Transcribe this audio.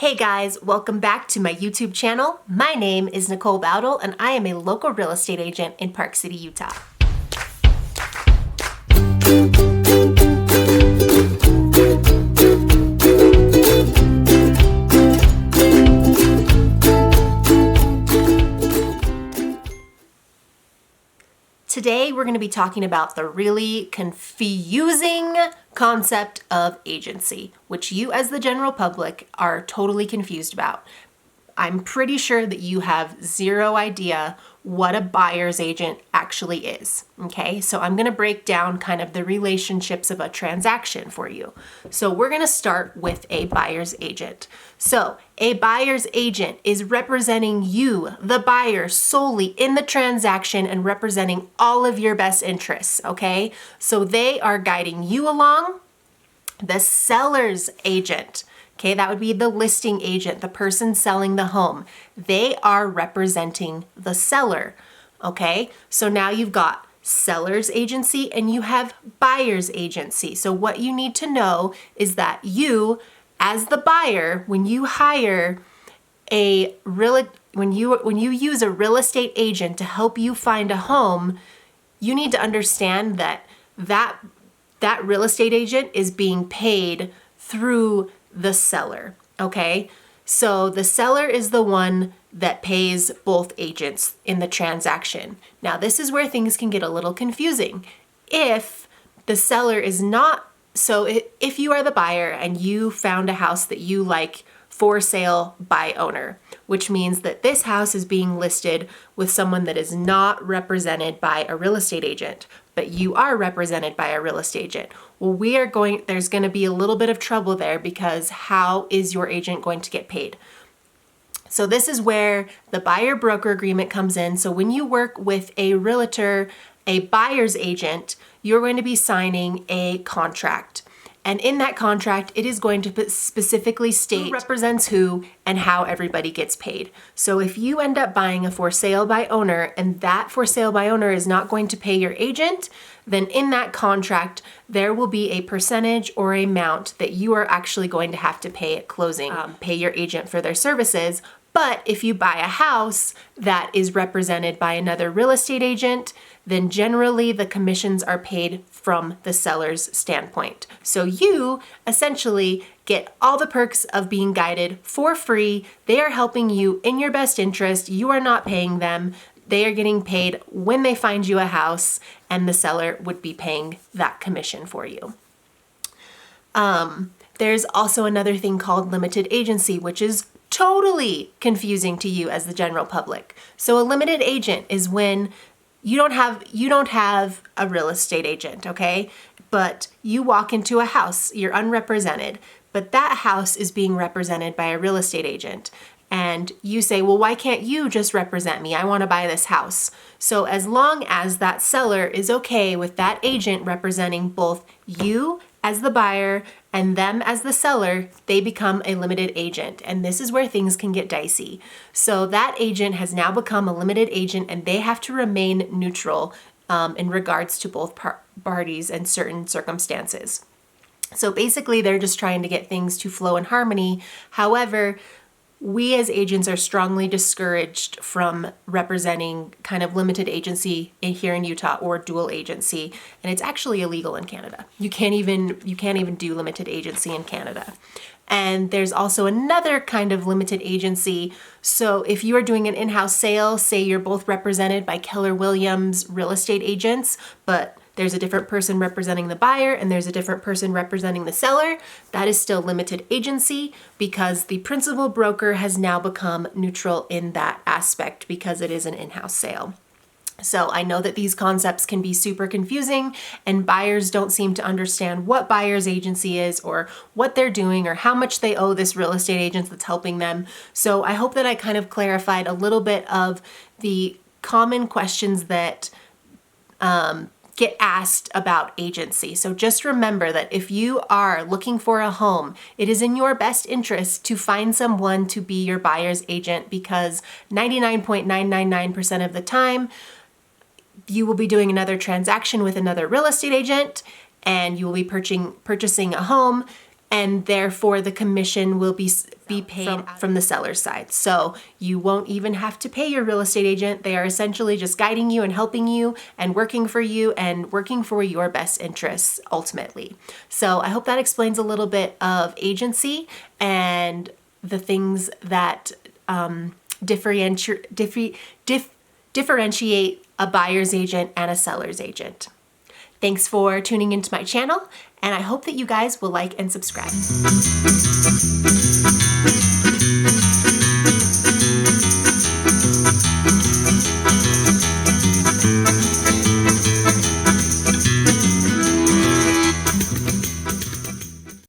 Hey guys, welcome back to my YouTube channel. My name is Nicole Bowdle and I am a local real estate agent in Park City, Utah. Today we're going to be talking about the really confusing concept of agency, which you as the general public are totally confused about. I'm pretty sure that you have zero idea what a buyer's agent actually is, okay? So I'm gonna break down kind of the relationships of a transaction for you. So we're gonna start with a buyer's agent. So a buyer's agent is representing you, the buyer, solely in the transaction and representing all of your best interests, okay? So they are guiding you along. The seller's agent, okay, that would be the listing agent, the person selling the home. They are representing the seller, okay? So now you've got seller's agency and you have buyer's agency. So what you need to know is that you, as the buyer, when you hire when you use a real estate agent to help you find a home, you need to understand that real estate agent is being paid through the seller, okay? So the seller is the one that pays both agents in the transaction. Now, this is where things can get a little confusing. If the seller is not, if you are the buyer and you found a house that you like for sale by owner, which means that this house is being listed with someone that is not represented by a real estate agent, but you are represented by a real estate agent. Well, there's going to be a little bit of trouble there because how is your agent going to get paid? So this is where the buyer broker agreement comes in. So when you work with a realtor, a buyer's agent, you're going to be signing a contract. And in that contract, it is going to specifically state who represents who and how everybody gets paid. So if you end up buying a for sale by owner and that for sale by owner is not going to pay your agent, then in that contract, there will be a percentage or amount that you are actually going to have to pay at closing, pay your agent for their services. But if you buy a house that is represented by another real estate agent, then generally the commissions are paid from the seller's standpoint. So you essentially get all the perks of being guided for free. They are helping you in your best interest. You are not paying them. They are getting paid when they find you a house, and the seller would be paying that commission for you. There's also another thing called limited agency, which is totally confusing to you as the general public. So a limited agent is when you don't have a real estate agent, okay? But you walk into a house, you're unrepresented, but that house is being represented by a real estate agent. And you say, well, why can't you just represent me? I want to buy this house. So as long as that seller is okay with that agent representing both you as the buyer and them as the seller, they become a limited agent. And this is where things can get dicey. So that agent has now become a limited agent and they have to remain neutral in regards to both parties and certain circumstances. So basically, they're just trying to get things to flow in harmony. However, we as agents are strongly discouraged from representing kind of limited agency here in Utah or dual agency, and it's actually illegal in Canada. You can't even do limited agency in Canada. And there's also another kind of limited agency. So if you are doing an in-house sale, say you're both represented by Keller Williams real estate agents, but there's a different person representing the buyer and there's a different person representing the seller, that is still limited agency because the principal broker has now become neutral in that aspect because it is an in-house sale. So I know that these concepts can be super confusing and buyers don't seem to understand what buyer's agency is or what they're doing or how much they owe this real estate agent that's helping them. So I hope that I kind of clarified a little bit of the common questions that get asked about agency. So just remember that if you are looking for a home, it is in your best interest to find someone to be your buyer's agent because 99.999% of the time, you will be doing another transaction with another real estate agent and you will be purchasing a home, and therefore the commission will be be paid from the seller's side. So you won't even have to pay your real estate agent. They are essentially just guiding you and helping you and working for you and working for your best interests ultimately. So I hope that explains a little bit of agency and the things that differentiate a buyer's agent and a seller's agent. Thanks for tuning into my channel, and I hope that you guys will like and subscribe.